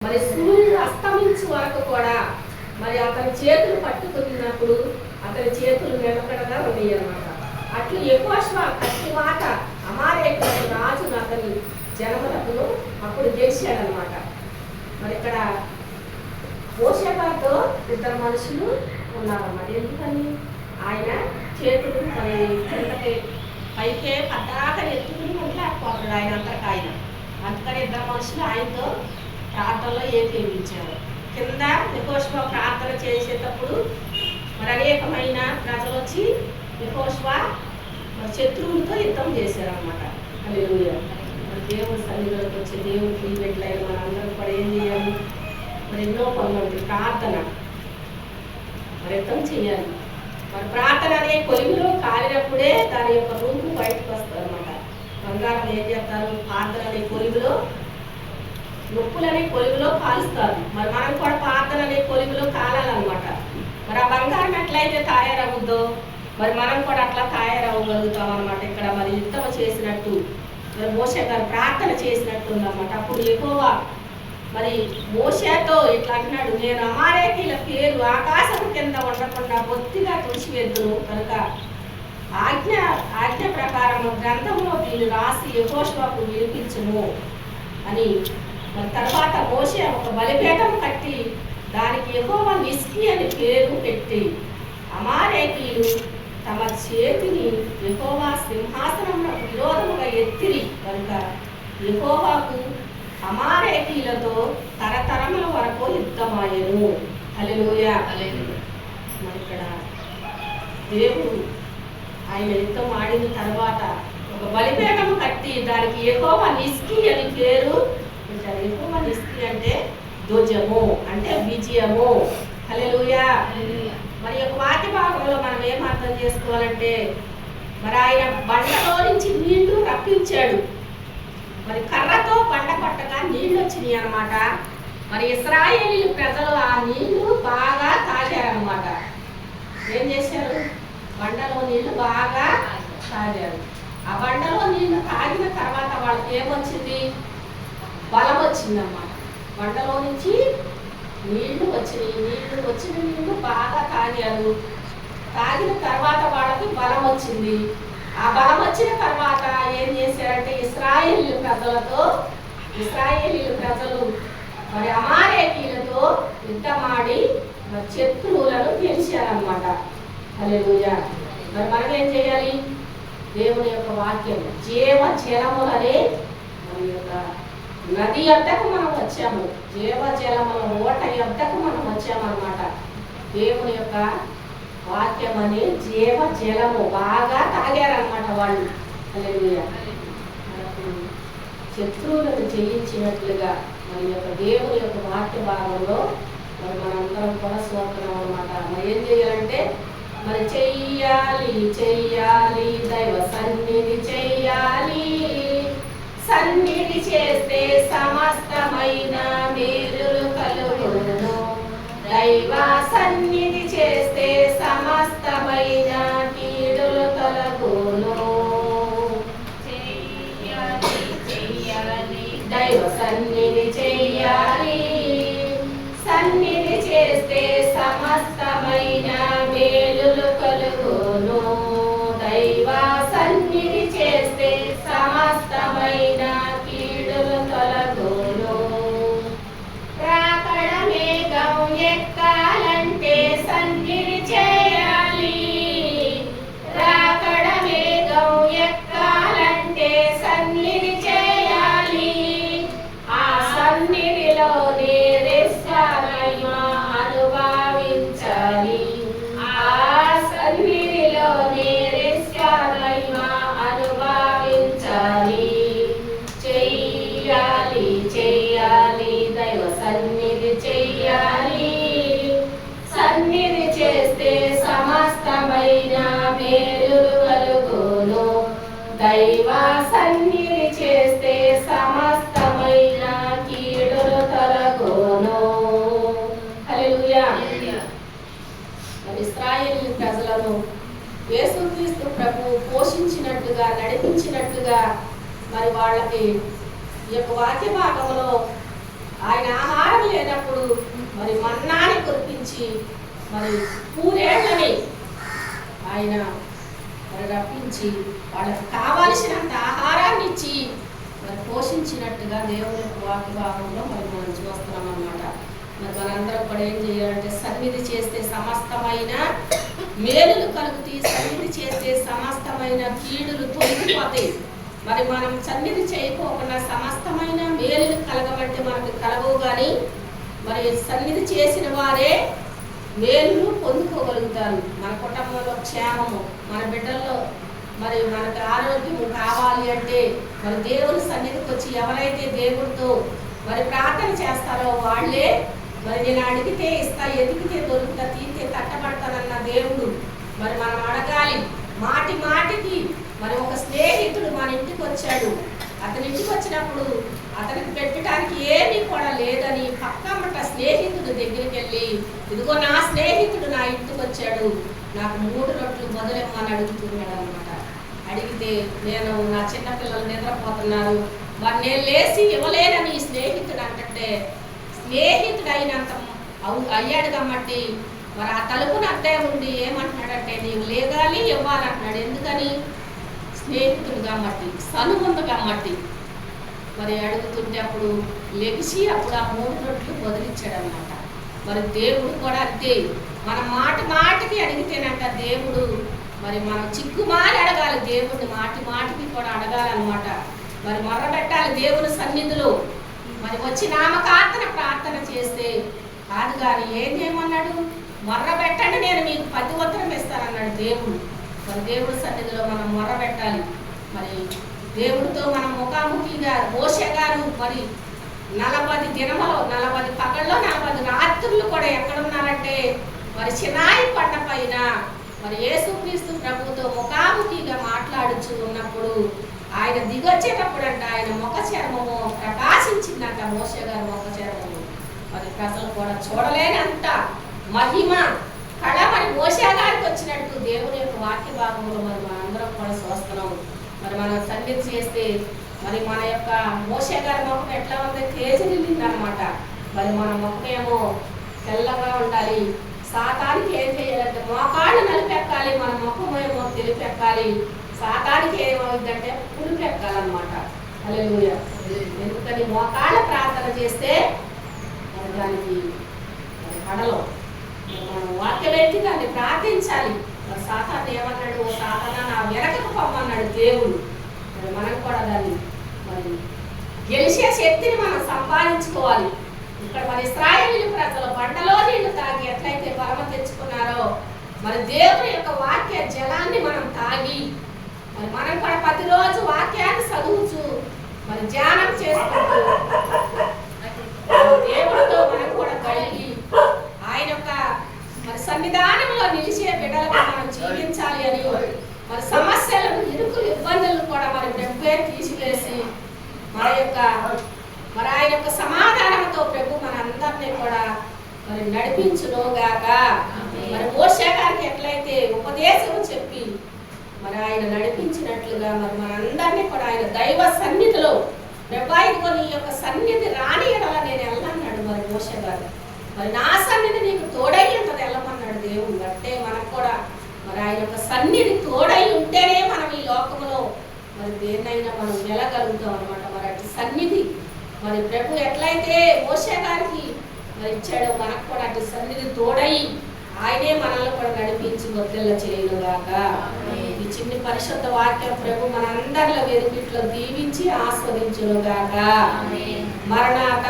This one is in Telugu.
మరి సూర్యుడు అస్తమించే వరకు కూడా మరి అతని చేతులు పట్టుకున్నప్పుడు అతని చేతులు నిలకడగా ఉన్నాయి అన్నమాట. అట్లు యెహోషువ కత్తి మాట అమాలేకీయుల రాజును అతని జనములకు అప్పుడు గెలిచాడనమాట. మరి ఇక్కడ మోషేతో ఇద్దరు మనుషులు ఉన్నారన్నమాట. ఎందుకని ఆయన చేతులు మరి కిందకి పైకే పద్దాక ఎత్తుకుని ఉండలేకపోతాడు ఆయన అంతటా ఆయన. అందుకని ఇద్దరు మనుషులు ఆయనతో ప్రార్థనలో ఏకీవించారు. కింద యెహోషువ ప్రార్థన చేసేటప్పుడు మరి అనేకమైన ప్రజలు వచ్చి యెహోషువ మరి శత్రువులతో యుద్ధం చేశారనమాట. హల్లెలూయా. మరి దేవుడి సన్నిధిలోకి వచ్చి దేవుడికి ప్రియబిడ్డలైన మనందరం కూడా ఏం చేయాలి? మరి ఎన్నో పనులు ఉంటాయి. ప్రార్థన మరి యుద్ధం చేయాలి. మరి ప్రార్థన అనే కొలిమిలో కాలినప్పుడే దాని యొక్క రూపు బయటకు వస్తుంది అనమాట. బంగారం ఏం చేస్తారు? ప్రార్థన అనే కొలిమిలో నొప్పులనే కొలిమిలో కాలుస్తారు. మరి మనం కూడా ప్రార్థన అనే కొలిమిలో కాలాలన్నమాట. మరి ఆ బంగారం ఎట్లయితే తయారవుద్దో మరి మనం కూడా అట్లా తయారవ్వగలుగుతాం అనమాట. ఇక్కడ మరి యుద్ధం చేసినట్టు మరి మోషే గారు ప్రార్థన చేసినట్టు ఉందన్నమాట. అప్పుడు యెహోవా మరి మోషేతో ఇట్లా అంటున్నాడు, నేను అమాలేకీయుల పేరు ఆకాశం కింద ఉండకుండా బొత్తిగా తుడిచివేద్దును కనుక ఆజ్ఞ ప్రకారం గ్రంథంలో దీన్ని రాసి యెహోషువకు వినిపించుము అని. మరి తర్వాత మోషే ఒక బలిపీఠం కట్టి దానికి యెహోవా నిస్కి అని పేరు పెట్టి అమాలేకీయులు తమ చేతిని యెహోవా సింహాసనమునకు విరోధముగా ఎత్తిరి కనుక యెహోవాకు అమాలేకీయులతో తరతరముల వరకు యుద్ధమాయెను. హల్లెలూయా. మరి ఇక్కడ దేవుడు ఆయన యుద్ధం ఆడిన తర్వాత ఒక బలిపీఠము కట్టి దానికి యెహోవా నిస్కి అని పేరు పెట్టారు. యెహోవా నిస్కి అంటే ధ్వజము, అంటే విజయము. హల్లెలూయా. మరి ఒక వాక్య భాగంలో మనం ఏం అర్థం చేసుకోవాలంటే మరి ఆయన బండలో నుంచి నీళ్లు రప్పించాడు. మరి కర్రతో బండ కొట్టగా నీళ్లు వచ్చినాయి అన్నమాట. మరి ఇశ్రాయేలీయుల ప్రజలు ఆ నీళ్లు బాగా తాగారనమాట. ఏం చేశారు? బండలో నీళ్లు బాగా తాగారు. ఆ బండలో నీళ్లు తాగిన తర్వాత వాళ్ళకి ఏమొచ్చింది? బలం వచ్చిందన్నమాట. బండలో నుంచి నీళ్లు వచ్చినాయి. నీళ్లు బాగా తాగారు. తాగిన తర్వాత వాళ్ళకి బలం వచ్చింది. ఆ బలం వచ్చిన తర్వాత ఏం చేశారంటే ఇశ్రాయేలీయుల ప్రజలు మరి అమాలేకీయులతో యుద్ధమాడి మరి శత్రువులను గెలిచారన్నమాట. హల్లెలూయా. మరి మనం ఏం చేయాలి? దేవుని యొక్క వాక్యం జీవ జలములనే మన యొక్క నది యొద్దకు మనం వచ్చాము. జీవ జలముల ఓట యొద్దకు మనం వచ్చామన్నమాట. దేవుని యొక్క వాక్యం అనే జీవ జలము బాగా తాగారన్నమాట వాళ్ళు. హల్లెలూయా. శత్రువులను జయించినట్లుగా మన యొక్క దేవుని యొక్క వాక్య భాగంలో మరి మనందరం కూడా స్తోత్రం అన్నమాట. మరి ఏం చేయాలంటే మరి చెయ్యాలి దైవ సన్నిధి చెయ్యాలి. సన్నిధి చేస్తే సమస్తమైన మేలులు కలుగును. దైవ సన్నిధి చేస్తే సమస్తమైన కీడులు తొలగును. దైవ సన్నిధి చెయ్యాలి. సన్నిధి చేస్తే సమస్తమైన మేలులు కలుగును. దైవ సన్నిధి చేస్తే సమస్తమైన కీడులు తొలగును. రాకడ మేఘం ఎక్కాలంటే సన్నిధి చేయాలి. రాకడ మేఘం ఎక్కాలంటే సన్నిధి చేయాలి. ఆ సన్నిధిలో అనుభవించాలి. ఆ సన్నిధిలో అనుభవించాలి. చెయ్యాలి దైవ సన్నిధి చెయ్యాలి. సన్నిధి చేస్తే సమస్తమైన మేలులు కలుగును. దైవ సన్నిధి చేస్తే సమస్తమైన కీడులు తొలగును. హల్లెలూయా. ఇశ్రాయేలు ప్రజలను యేసుక్రీస్తు ప్రభువు పోషించినట్టుగా నడిపించినట్టుగా మరి వాళ్ళకి ఈ యొక్క వాక్య భాగంలో ఆయన ఆహారం లేనప్పుడు మరి మన్నాని కురిపించి మరి పూరేళ్ళని ఆయన మరి రప్పించి వాళ్ళకి కావలసినంత ఆహారాన్ని ఇచ్చి మరి పోషించినట్టుగా దేవుని యొక్క వాక్య భాగంలో మరి మనం చూస్తున్నాం అన్నమాట. మరి మనందరం కూడా ఏం చేయాలంటే సన్నిధి చేస్తే సమస్తమైన మేలులు కలుగుతాయి, సన్నిధి చేస్తే సమస్తమైన కీడులు తొలగిపోతాయి. మరి మనం సన్నిధి చేయకోకుండా సమస్తమైన మేలులు కలగబట్టి మనకు కలగవు, కానీ మరి సన్నిధి చేసిన వారే మేలును పొందుకోగలుగుతారు. మన కుటుంబంలో క్షేమము, మన బిడ్డల్లో మరి మనకు ఆరోగ్యం కావాలి అంటే మరి దేవుని సన్నిధికి వచ్చి ఎవరైతే దేవుడితో మరి ప్రార్థన చేస్తారో వాళ్ళే మరి నేను అడిగితే ఇస్తా, ఎదిగితే దొరుకుతా, తీరితే తట్టబడతానన్న దేవుడు. మరి మనం అడగాలి. మాటి మాటికి మరి ఒక స్నేహితుడు మన ఇంటికి వచ్చాడు. అతని ఇంటికి వచ్చినప్పుడు అతనికి పెట్టడానికి ఏమీ కూడా లేదని పక్కమ్మట స్నేహితుడు దగ్గరికి వెళ్ళి, ఇదిగో నా స్నేహితుడు నా ఇంటికి వచ్చాడు, నాకు 3 రొట్టెలు మొదలెమ్మని అడుగుతున్నాడు అనమాట. అడిగితే నేను నా చిన్నపిల్లలు నిద్రపోతున్నారు, మరి నేను లేచి ఇవ్వలేనని స్నేహితుడు అంటే స్నేహితుడు అయినంత అయ్యాడు కాబట్టి మరి ఆ తలుపును అట్టే ఉండి ఏమంటున్నాడంటే నీవు లేగాలి ఇవ్వాలంటున్నాడు. ఎందుకని? స్నేహితుడు కాబట్టి, సనుముందు కాబట్టి. మరి అడుగుతుంటే అప్పుడు లెగిసి అప్పుడు ఆ 3 రొట్టెలు వదిలిచ్చాడనమాట. మరి దేవుడు కూడా అంతే, మన మాట మాటికి అడిగితేనంట దేవుడు మరి మనం చిక్కుమారి అడగాలి. దేవుడిని మాటి మాటికి కూడా అడగాలన్నమాట. మరి మొర్రబెట్టాలి దేవుని సన్నిధిలో. మరి వచ్చి నామకార్తన ప్రార్థన చేస్తే కాదు, కానీ ఏం చేయమన్నాడు? మొర్రబెట్టండి, నేను మీకు 10 ఉత్తరం ఇస్తానన్నాడు దేవుడు. మరి దేవుడి సన్నిధిలో మనం మొర్రబెట్టాలి. మరి దేవుడితో మనం ముఖాముఖిగా మోషే గారు మరి 40 దినములు, 40 పగళ్ళు, 40 రాత్రులు కూడా ఎక్కడున్నారంటే మరి సినాయి కొండ పైన మరి యేసుక్రీస్తు ప్రభువుతో ముఖాముఖిగా మాట్లాడుచు ఉన్నప్పుడు ఆయన దిగొచ్చేటప్పుడు అంట ఆయన ముఖ చర్మము ప్రకాశించిందంట. మోషే గారు ముఖ చర్మము మరి ప్రజలు కూడా చూడలేనంత మహిమ కళ మరి మోషే గారికి వచ్చినట్టు దేవుని యొక్క వాక్య భాగంలో మరి మనందరం కూడా చూస్తున్నాం. మరి మనం సన్నిధి చేస్తే మరి మన యొక్క మోషే గారి ముఖం ఎట్లా ఉంది? తేజరిల్లింది అనమాట. మరి మన ముఖం ఏమో తెల్లగా ఉండాలి. సాతానికి ఏం చేయాలంటే మోకాళ్ళు నలిపెక్కాలి, మన ముఖం ఏమో తెలిపెక్కాలి. సాతానికి ఏమవుతుందంటే పులిపెక్కాలన్నమాట. హల్లెలూయా. ఎందుకని? మోకాళ్ళ ప్రార్థన చేస్తే మరి దానికి కడలో మనం వాక్యం ఎత్తి దాన్ని ప్రార్థించాలి. మరి సాతాన్ని ఏమన్నాడు? ఓ సాతానా నా వెనకకు పొమ్మన్నాడు దేవుడు. మరి మనం కూడా దాన్ని మరి గెలిచే శక్తిని మనం సంపాదించుకోవాలి. ఇక్కడ మరి ఇశ్రాయేలు ప్రజలు బండలో నీళ్లు తాగి ఎట్లయితే బలమ తెచ్చుకున్నారో మరి దేవుని యొక్క వాక్య జలాన్ని మనం తాగి మరి మనం కూడా ప్రతిరోజు వాక్యాన్ని చదువుచు మరి ధ్యానం చేసుకుంటూ దేవుడితో మనం కూడా కలిగి ఆయన యొక్క మరి సన్నిధానంలో నిలిచే బిడ్డలుగా మనం జీవించాలి అని మరి సమస్యలను, ఇరుకులు, ఇబ్బందులను కూడా మరి ప్రభువే తీసివేసి మరి ఆయన యొక్క సమాధానంతో ప్రభు మనందరినీ కూడా మరి నడిపించునుగాక. మరి మోషే గారికి ఎట్లయితే ఉపదేశం చెప్పి మరి ఆయన నడిపించినట్లుగా మరి మనందరినీ కూడా ఆయన దైవ సన్నిధిలో ప్రభాయితో నీ యొక్క సన్నిధి రానియడల నేను వెళ్ళన్నాడు మరి మోషే గారు. మరి నా సన్నిధి నీకు తోడై ఉంటుంది వెళ్ళమన్నాడు దేవుడు. అంటే మనకు కూడా మరి ఆయన యొక్క సన్నిధి తోడై ఉంటేనే మనం ఈ లోకంలో మరి దేన్నైనా మనం వెళ్ళగలుగుతాం అనమాట. మరి అటు సన్నిధి మరి ప్రభు ఎట్లయితే మోషే గారికి మరి ఇచ్చాడో మనకు కూడా అటు సన్నిధి తోడై ఆయనే మనల్ని కూడా నడిపించి గొప్పల చేయనుగాక. ఈ చిన్ని పరిశుద్ధ వాక్యం ప్రభు మనందరిలో వెలుగుట్లో దీవించి ఆస్వాదించునుగాక. మరణాత.